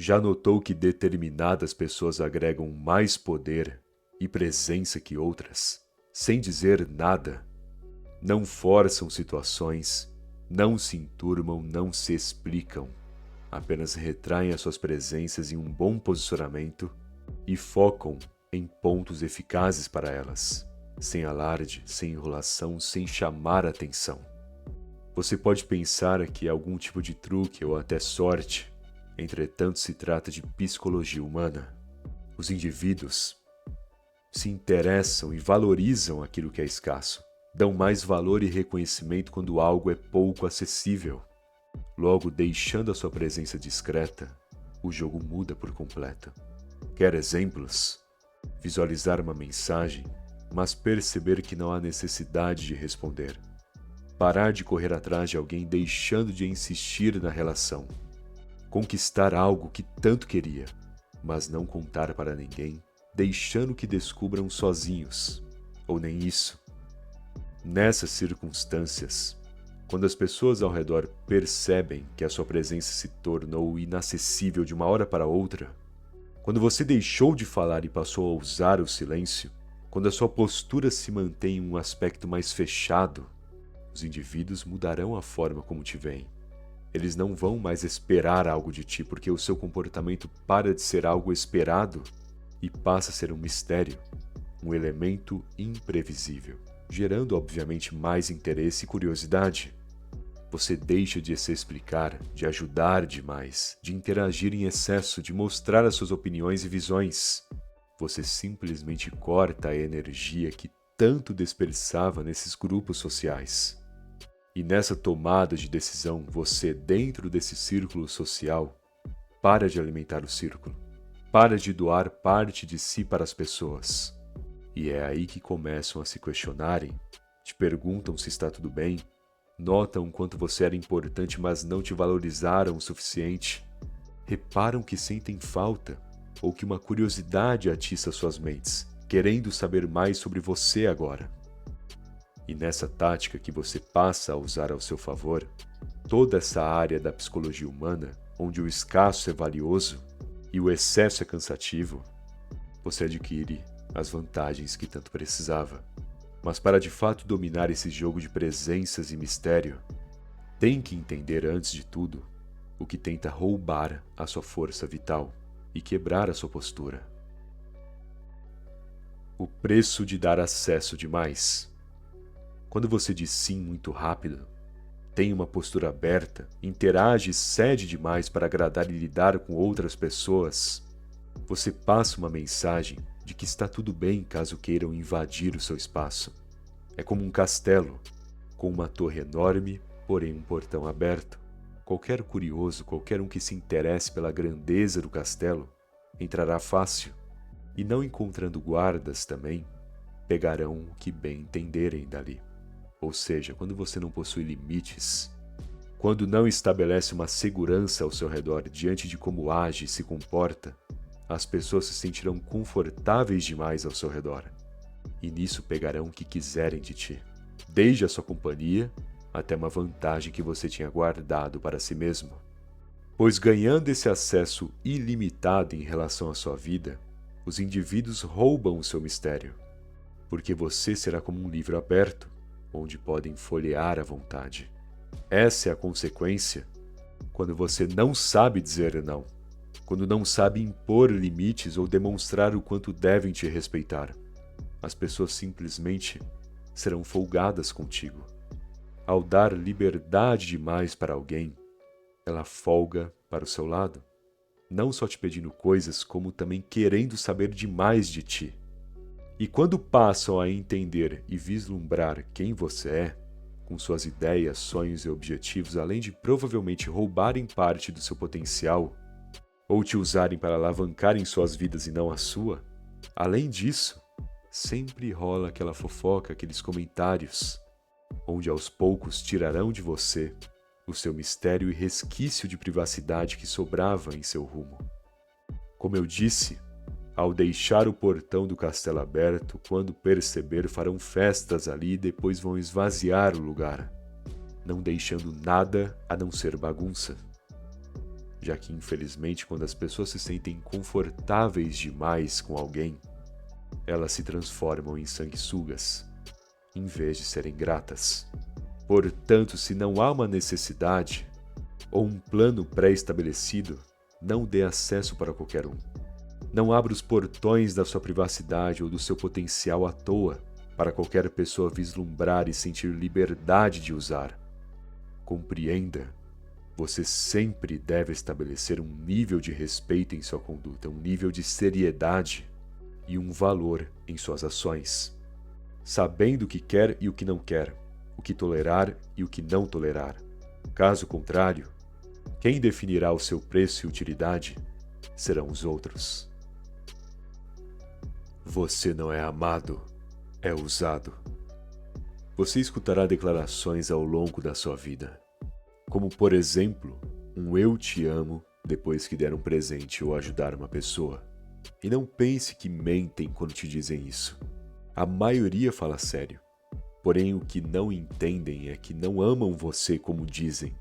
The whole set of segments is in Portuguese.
Já notou que determinadas pessoas agregam mais poder e presença que outras, sem dizer nada? Não forçam situações, não se enturmam, não se explicam. Apenas retraem as suas presenças em um bom posicionamento e focam em pontos eficazes para elas, sem alarde, sem enrolação, sem chamar atenção. Você pode pensar que é algum tipo de truque ou até sorte, entretanto se trata de psicologia humana. Os indivíduos se interessam e valorizam aquilo que é escasso, dão mais valor e reconhecimento quando algo é pouco acessível. Logo, deixando a sua presença discreta, o jogo muda por completo. Quer exemplos? Visualizar uma mensagem, mas perceber que não há necessidade de responder. Parar de correr atrás de alguém deixando de insistir na relação. Conquistar algo que tanto queria, mas não contar para ninguém, deixando que descubram sozinhos. Ou nem isso. Nessas circunstâncias, quando as pessoas ao redor percebem que a sua presença se tornou inacessível de uma hora para outra, quando você deixou de falar e passou a usar o silêncio, quando a sua postura se mantém em um aspecto mais fechado, os indivíduos mudarão a forma como te veem. Eles não vão mais esperar algo de ti, porque o seu comportamento para de ser algo esperado e passa a ser um mistério, um elemento imprevisível, gerando obviamente mais interesse e curiosidade. Você deixa de se explicar, de ajudar demais, de interagir em excesso, de mostrar as suas opiniões e visões. Você simplesmente corta a energia que tanto desperdiçava nesses grupos sociais. E nessa tomada de decisão, você, dentro desse círculo social, para de alimentar o círculo, para de doar parte de si para as pessoas. E é aí que começam a se questionarem, te perguntam se está tudo bem, notam o quanto você era importante, mas não te valorizaram o suficiente, reparam que sentem falta ou que uma curiosidade atiça suas mentes, querendo saber mais sobre você agora. E nessa tática que você passa a usar ao seu favor, toda essa área da psicologia humana, onde o escasso é valioso e o excesso é cansativo, você adquire as vantagens que tanto precisava. Mas para de fato dominar esse jogo de presenças e mistério, tem que entender antes de tudo o que tenta roubar a sua força vital e quebrar a sua postura. O preço de dar acesso demais. Quando você diz sim muito rápido, tem uma postura aberta, interage e cede demais para agradar e lidar com outras pessoas, você passa uma mensagem de que está tudo bem caso queiram invadir o seu espaço. É como um castelo, com uma torre enorme, porém um portão aberto. Qualquer curioso, qualquer um que se interesse pela grandeza do castelo, entrará fácil. E não encontrando guardas também, pegarão o que bem entenderem dali. Ou seja, quando você não possui limites, quando não estabelece uma segurança ao seu redor diante de como age e se comporta, as pessoas se sentirão confortáveis demais ao seu redor. E nisso pegarão o que quiserem de ti, desde a sua companhia até uma vantagem que você tinha guardado para si mesmo. Pois ganhando esse acesso ilimitado em relação à sua vida, os indivíduos roubam o seu mistério, porque você será como um livro aberto, onde podem folhear à vontade. Essa é a consequência quando você não sabe dizer não, quando não sabe impor limites ou demonstrar o quanto devem te respeitar. As pessoas simplesmente serão folgadas contigo. Ao dar liberdade demais para alguém, ela folga para o seu lado, não só te pedindo coisas, como também querendo saber demais de ti. E quando passam a entender e vislumbrar quem você é, com suas ideias, sonhos e objetivos, além de provavelmente roubarem parte do seu potencial, ou te usarem para alavancarem suas vidas e não a sua, além disso, sempre rola aquela fofoca, aqueles comentários, onde aos poucos tirarão de você o seu mistério e resquício de privacidade que sobrava em seu rumo. Como eu disse, ao deixar o portão do castelo aberto, quando perceber, farão festas ali e depois vão esvaziar o lugar, não deixando nada a não ser bagunça. já que infelizmente quando as pessoas se sentem confortáveis demais com alguém, elas se transformam em sanguessugas, em vez de serem gratas. Portanto, se não há uma necessidade ou um plano pré-estabelecido, não dê acesso para qualquer um. Não abra os portões da sua privacidade ou do seu potencial à toa para qualquer pessoa vislumbrar e sentir liberdade de usar. Compreenda, você sempre deve estabelecer um nível de respeito em sua conduta, um nível de seriedade e um valor em suas ações, sabendo o que quer e o que não quer, o que tolerar e o que não tolerar. Caso contrário, quem definirá o seu preço e utilidade serão os outros. Você não é amado, é usado. Você escutará declarações ao longo da sua vida, como por exemplo, um eu te amo depois que der um presente ou ajudar uma pessoa. E não pense que mentem quando te dizem isso. A maioria fala sério. Porém, o que não entendem é que não amam você como dizem,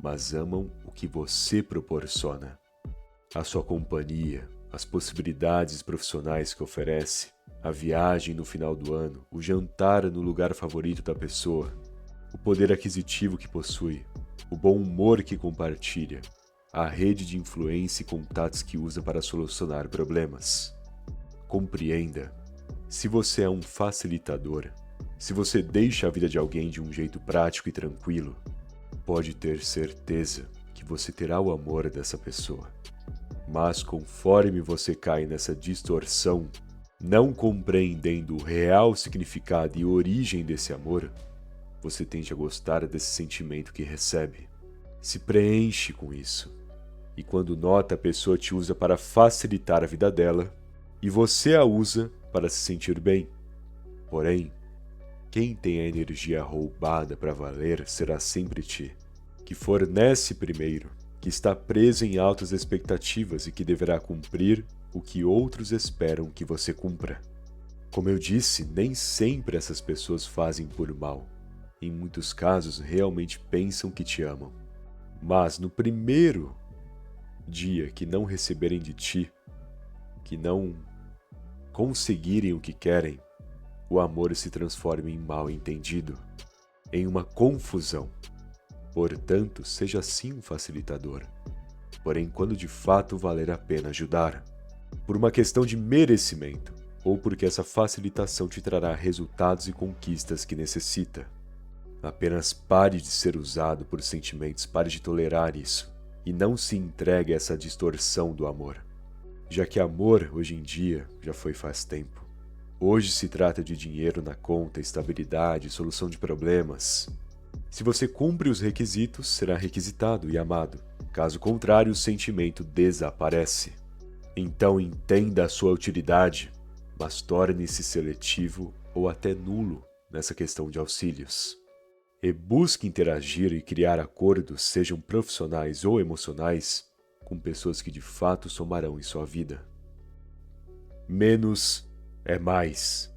mas amam o que você proporciona. A sua companhia, as possibilidades profissionais que oferece, a viagem no final do ano, o jantar no lugar favorito da pessoa, o poder aquisitivo que possui, o bom humor que compartilha, a rede de influência e contatos que usa para solucionar problemas. Compreenda, se você é um facilitador, se você deixa a vida de alguém de um jeito prático e tranquilo, pode ter certeza que você terá o amor dessa pessoa. Mas conforme você cai nessa distorção, não compreendendo o real significado e origem desse amor, você tende a gostar desse sentimento que recebe. Se preenche com isso. E quando nota, a pessoa te usa para facilitar a vida dela e você a usa para se sentir bem. Porém, quem tem a energia roubada para valer será sempre ti, que fornece primeiro, que está preso em altas expectativas e que deverá cumprir o que outros esperam que você cumpra. Como eu disse, nem sempre essas pessoas fazem por mal. Em muitos casos, realmente pensam que te amam. Mas no primeiro dia que não receberem de ti, que não conseguirem o que querem, o amor se transforma em mal entendido, em uma confusão. Portanto, seja sim um facilitador. Porém, quando de fato valer a pena ajudar, por uma questão de merecimento, ou porque essa facilitação te trará resultados e conquistas que necessita. Apenas pare de ser usado por sentimentos, pare de tolerar isso, e não se entregue a essa distorção do amor. Já que amor, hoje em dia, já foi faz tempo. Hoje se trata de dinheiro na conta, estabilidade, solução de problemas. Se você cumpre os requisitos, será requisitado e amado. Caso contrário, o sentimento desaparece. Então entenda a sua utilidade, mas torne-se seletivo ou até nulo nessa questão de auxílios. E busque interagir e criar acordos, sejam profissionais ou emocionais, com pessoas que de fato somarão em sua vida. Menos é mais.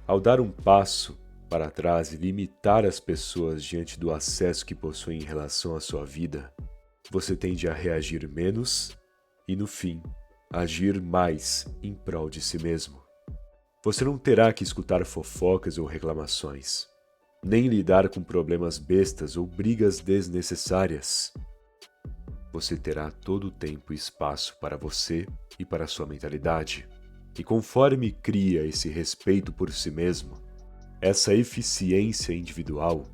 Ao dar um passo para trás e limitar as pessoas diante do acesso que possuem em relação à sua vida, você tende a reagir menos e, no fim, agir mais em prol de si mesmo. Você não terá que escutar fofocas ou reclamações, nem lidar com problemas bestas ou brigas desnecessárias. Você terá todo o tempo e espaço para você e para sua mentalidade. E conforme cria esse respeito por si mesmo, essa eficiência individual,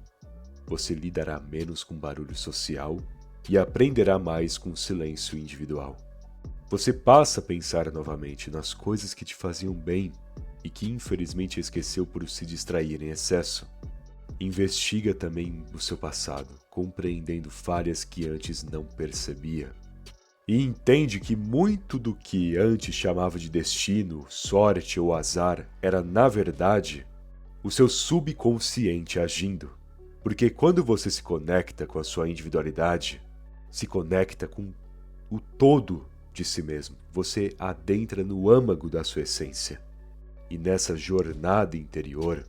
você lidará menos com barulho social e aprenderá mais com silêncio individual. Você passa a pensar novamente nas coisas que te faziam bem e que infelizmente esqueceu por se distrair em excesso. Investiga também o seu passado, compreendendo falhas que antes não percebia. E entende que muito do que antes chamava de destino, sorte ou azar era, na verdade, o seu subconsciente agindo. Porque quando você se conecta com a sua individualidade, se conecta com o todo de si mesmo, você adentra no âmago da sua essência. E nessa jornada interior,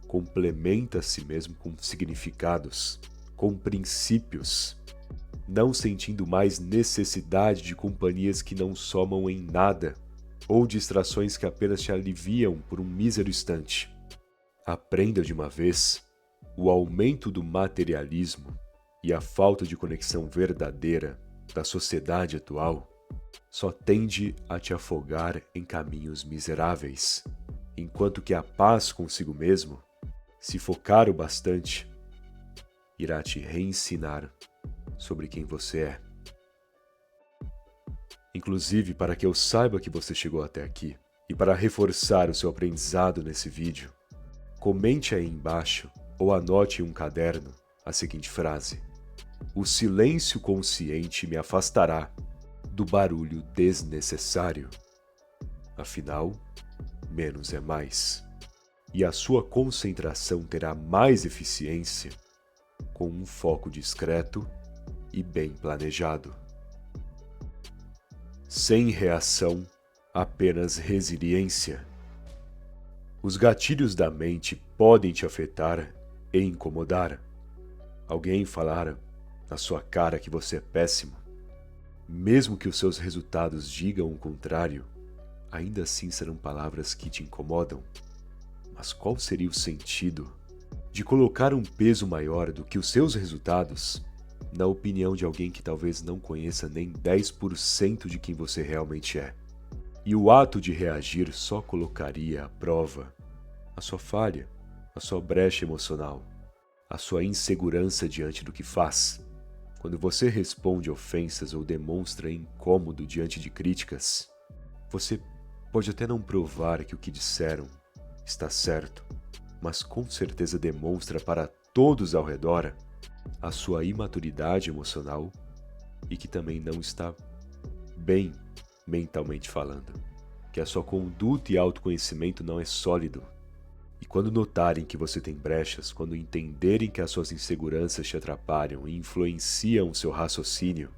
complementa a si mesmo com significados, com princípios. não sentindo mais necessidade de companhias que não somam em nada ou distrações que apenas te aliviam por um mísero instante. Aprenda de uma vez: o aumento do materialismo e a falta de conexão verdadeira da sociedade atual só tende a te afogar em caminhos miseráveis, enquanto que a paz consigo mesmo, se focar o bastante, irá te reensinar sobre quem você é. Inclusive, para que eu saiba que você chegou até aqui, e para reforçar o seu aprendizado nesse vídeo, comente aí embaixo ou anote em um caderno a seguinte frase: o silêncio consciente me afastará do barulho desnecessário. Afinal, menos é mais. E a sua concentração terá mais eficiência com um foco discreto e bem planejado. Sem reação, apenas resiliência. Os gatilhos da mente podem te afetar e incomodar. Alguém falar na sua cara que você é péssimo. Mesmo que os seus resultados digam o contrário, ainda assim serão palavras que te incomodam. Mas qual seria o sentido de colocar um peso maior do que os seus resultados na opinião de alguém que talvez não conheça nem 10% de quem você realmente é? E o ato de reagir só colocaria à prova a sua falha, a sua brecha emocional, a sua insegurança diante do que faz. Quando você responde ofensas ou demonstra incômodo diante de críticas, você pode até não provar que o que disseram está certo, mas com certeza demonstra para todos ao redor a sua imaturidade emocional e que também não está bem mentalmente falando, que a sua conduta e autoconhecimento não é sólido. E quando notarem que você tem brechas, quando entenderem que as suas inseguranças te atrapalham e influenciam o seu raciocínio,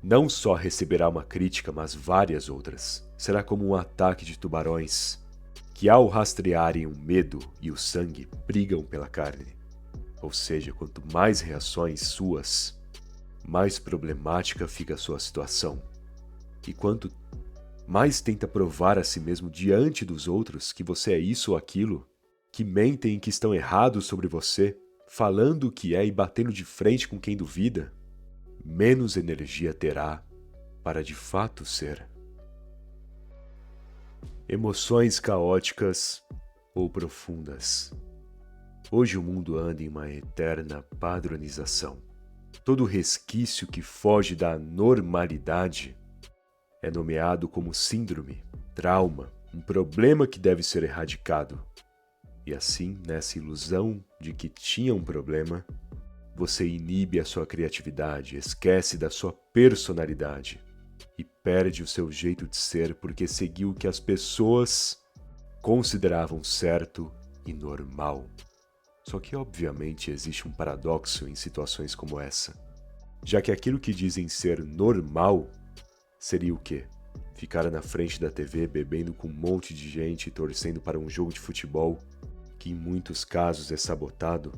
não só receberá uma crítica, mas várias outras. Será como um ataque de tubarões, que ao rastrearem o medo e o sangue, brigam pela carne. Ou seja, quanto mais reações suas, mais problemática fica a sua situação. E quanto mais tenta provar a si mesmo diante dos outros que você é isso ou aquilo, que mentem que estão errados sobre você, falando o que é e batendo de frente com quem duvida, menos energia terá para de fato ser. Emoções caóticas ou profundas. Hoje o mundo anda em uma eterna padronização. Todo resquício que foge da normalidade é nomeado como síndrome, trauma, um problema que deve ser erradicado. E assim, nessa ilusão de que tinha um problema, você inibe a sua criatividade, esquece da sua personalidade e perde o seu jeito de ser porque seguiu o que as pessoas consideravam certo e normal. Só que, obviamente, existe um paradoxo em situações como essa, já que aquilo que dizem ser normal seria o quê? Ficar na frente da TV bebendo com um monte de gente e torcendo para um jogo de futebol, que em muitos casos é sabotado?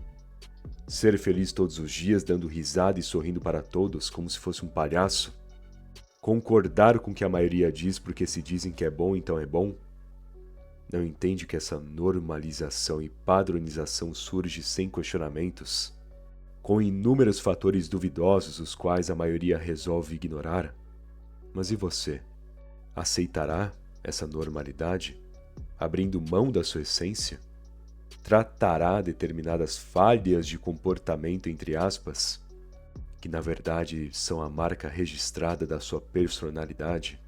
Ser feliz todos os dias dando risada e sorrindo para todos como se fosse um palhaço? Concordar com o que a maioria diz porque se dizem que é bom, então é bom? Não entende que essa normalização e padronização surge sem questionamentos, com inúmeros fatores duvidosos os quais a maioria resolve ignorar? Mas e você? Aceitará essa normalidade, abrindo mão da sua essência? Tratará determinadas falhas de comportamento, entre aspas, que na verdade são a marca registrada da sua personalidade?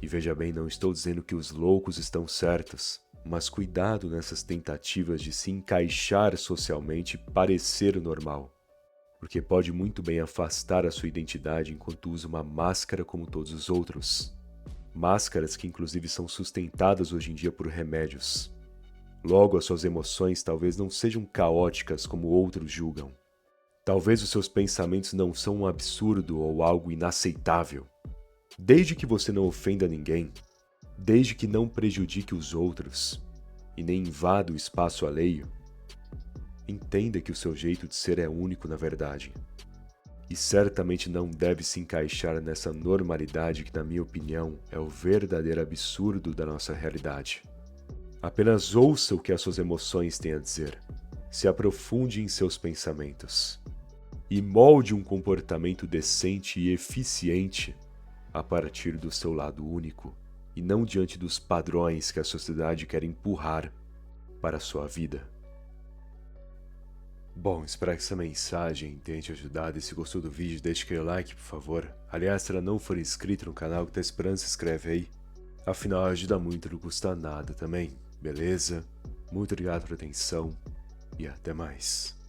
E veja bem, não estou dizendo que os loucos estão certos, mas cuidado nessas tentativas de se encaixar socialmente e parecer normal, porque pode muito bem afastar a sua identidade enquanto usa uma máscara como todos os outros. Máscaras que inclusive são sustentadas hoje em dia por remédios. Logo, as suas emoções talvez não sejam caóticas como outros julgam. Talvez os seus pensamentos não são um absurdo ou algo inaceitável. Desde que você não ofenda ninguém, desde que não prejudique os outros e nem invada o espaço alheio, entenda que o seu jeito de ser é único na verdade. e certamente não deve se encaixar nessa normalidade que, na minha opinião, é o verdadeiro absurdo da nossa realidade. Apenas ouça o que as suas emoções têm a dizer. Se aprofunde em seus pensamentos. E molde um comportamento decente e eficiente a partir do seu lado único e não diante dos padrões que a sociedade quer empurrar para a sua vida. Bom, espero que essa mensagem tenha te ajudado. E se gostou do vídeo, deixe aquele like, por favor. Aliás, se ela não for inscrito no canal que tá esperando, se inscreve aí. Afinal, ajuda muito, não custa nada também, beleza? Muito obrigado pela atenção e até mais.